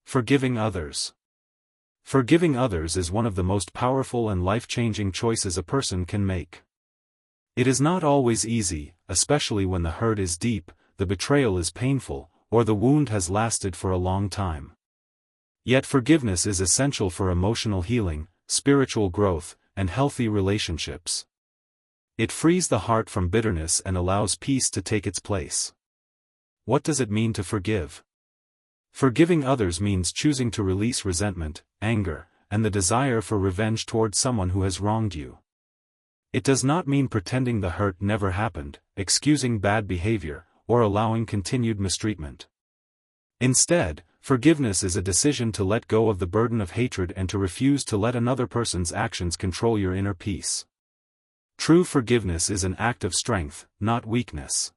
Forgiving others. Forgiving others is one of the most powerful and life-changing choices a person can make. It is not always easy, especially when the hurt is deep, the betrayal is painful, or the wound has lasted for a long time. Yet forgiveness is essential for emotional healing, spiritual growth, and healthy relationships. It frees the heart from bitterness and allows peace to take its place. What does it mean to forgive? Forgiving others means choosing to release resentment, anger, and the desire for revenge towards someone who has wronged you. It does not mean pretending the hurt never happened, excusing bad behavior, or allowing continued mistreatment. Instead, forgiveness is a decision to let go of the burden of hatred and to refuse to let another person's actions control your inner peace. True forgiveness is an act of strength, not weakness.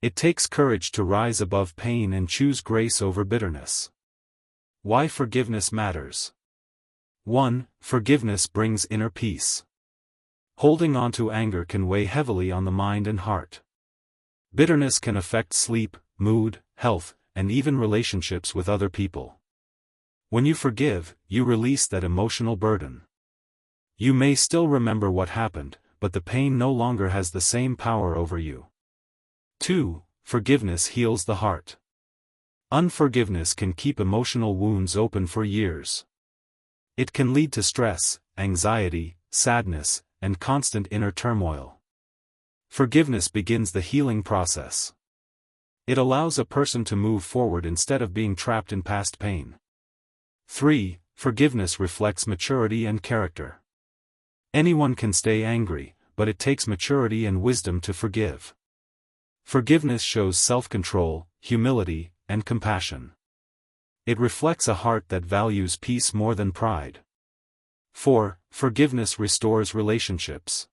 It takes courage to rise above pain and choose grace over bitterness. Why forgiveness matters. 1. Forgiveness brings inner peace. Holding on to anger can weigh heavily on the mind and heart. Bitterness can affect sleep, mood, health, and even relationships with other people. When you forgive, you release that emotional burden. You may still remember what happened, but the pain no longer has the same power over you. 2. Forgiveness heals the heart. Unforgiveness can keep emotional wounds open for years. It can lead to stress, anxiety, sadness, and constant inner turmoil. Forgiveness begins the healing process. It allows a person to move forward instead of being trapped in past pain. 3. Forgiveness reflects maturity and character. Anyone can stay angry, but it takes maturity and wisdom to forgive. Forgiveness shows self-control, humility, and compassion. It reflects a heart that values peace more than pride. 4. Forgiveness restores relationships.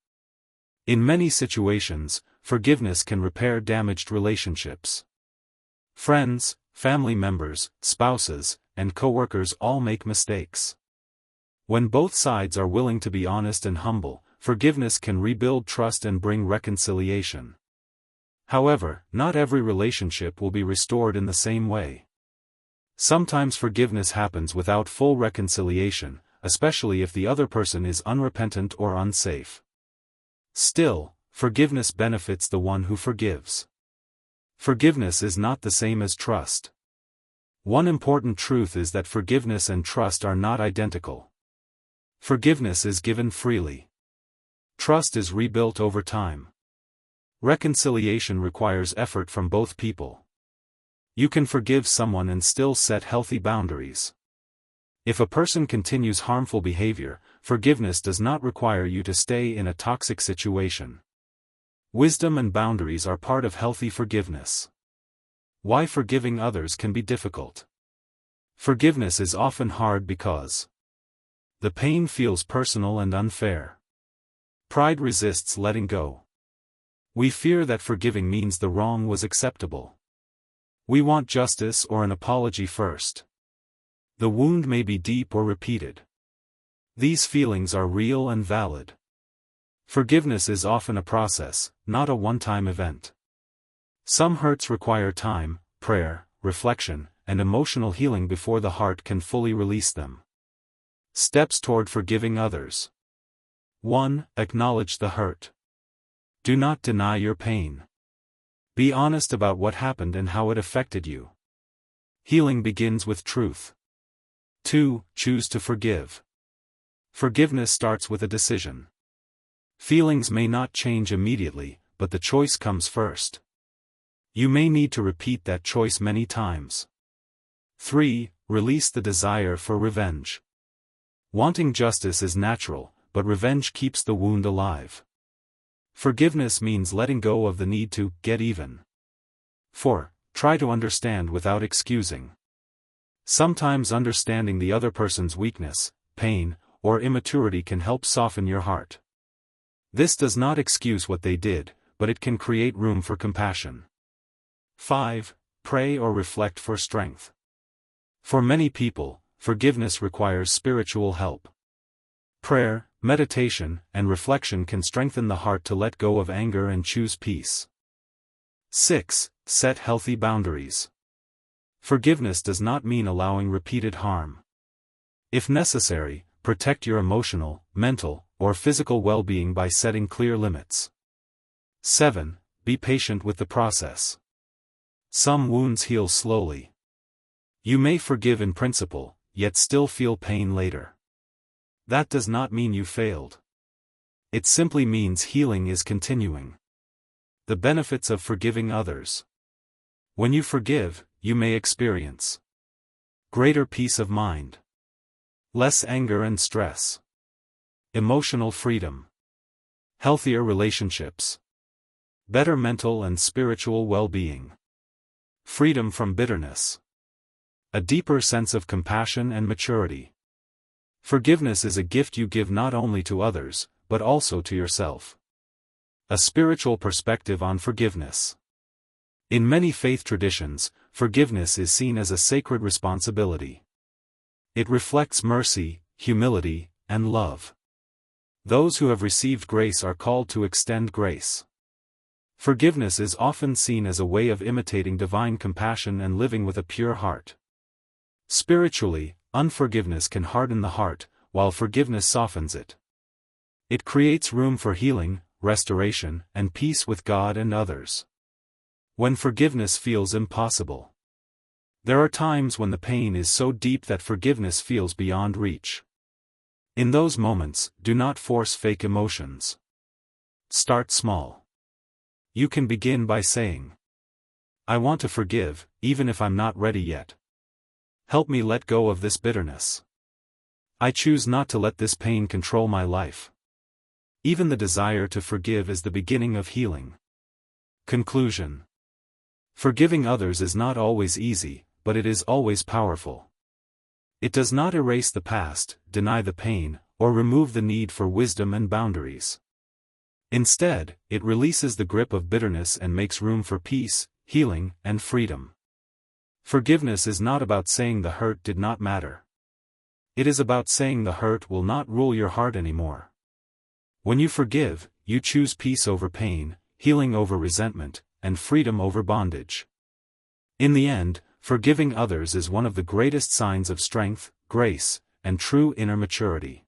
In many situations, forgiveness can repair damaged relationships. Friends, family members, spouses, and co-workers all make mistakes. When both sides are willing to be honest and humble, forgiveness can rebuild trust and bring reconciliation. However, not every relationship will be restored in the same way. Sometimes forgiveness happens without full reconciliation, especially if the other person is unrepentant or unsafe. Still, forgiveness benefits the one who forgives. Forgiveness is not the same as trust. One important truth is that forgiveness and trust are not identical. Forgiveness is given freely. Trust is rebuilt over time. Reconciliation requires effort from both people. You can forgive someone and still set healthy boundaries. If a person continues harmful behavior, forgiveness does not require you to stay in a toxic situation. Wisdom and boundaries are part of healthy forgiveness. Why forgiving others can be difficult. Forgiveness is often hard because the pain feels personal and unfair. Pride resists letting go. We fear that forgiving means the wrong was acceptable. We want justice or an apology first. The wound may be deep or repeated. These feelings are real and valid. Forgiveness is often a process, not a one-time event. Some hurts require time, prayer, reflection, and emotional healing before the heart can fully release them. Steps toward forgiving others. 1. Acknowledge the hurt. Do not deny your pain. Be honest about what happened and how it affected you. Healing begins with truth. 2. Choose to forgive. Forgiveness starts with a decision. Feelings may not change immediately, but the choice comes first. You may need to repeat that choice many times. 3. Release the desire for revenge. Wanting justice is natural, but revenge keeps the wound alive. Forgiveness means letting go of the need to get even. 4. Try to understand without excusing. Sometimes understanding the other person's weakness, pain, or immaturity can help soften your heart. This does not excuse what they did, but it can create room for compassion. 5. Pray or reflect for strength. For many people, forgiveness requires spiritual help. Prayer, meditation, and reflection can strengthen the heart to let go of anger and choose peace. 6. Set healthy boundaries. Forgiveness does not mean allowing repeated harm. If necessary, protect your emotional, mental, or physical well-being by setting clear limits. 7. Be patient with the process. Some wounds heal slowly. You may forgive in principle, yet still feel pain later. That does not mean you failed. It simply means healing is continuing. The benefits of forgiving others. When you forgive, you may experience greater peace of mind, less anger and stress, emotional freedom, healthier relationships, better mental and spiritual well-being, freedom from bitterness, a deeper sense of compassion and maturity. Forgiveness is a gift you give not only to others, but also to yourself. A spiritual perspective on forgiveness. In many faith traditions, forgiveness is seen as a sacred responsibility. It reflects mercy, humility, and love. Those who have received grace are called to extend grace. Forgiveness is often seen as a way of imitating divine compassion and living with a pure heart. Spiritually, unforgiveness can harden the heart, while forgiveness softens it. It creates room for healing, restoration, and peace with God and others. When forgiveness feels impossible. There are times when the pain is so deep that forgiveness feels beyond reach. In those moments, do not force fake emotions. Start small. You can begin by saying, "I want to forgive, even if I'm not ready yet. Help me let go of this bitterness. I choose not to let this pain control my life." Even the desire to forgive is the beginning of healing. Conclusion. Forgiving others is not always easy, but it is always powerful. It does not erase the past, deny the pain, or remove the need for wisdom and boundaries. Instead, it releases the grip of bitterness and makes room for peace, healing, and freedom. Forgiveness is not about saying the hurt did not matter. It is about saying the hurt will not rule your heart anymore. When you forgive, you choose peace over pain, healing over resentment, and freedom over bondage. In the end, forgiving others is one of the greatest signs of strength, grace, and true inner maturity.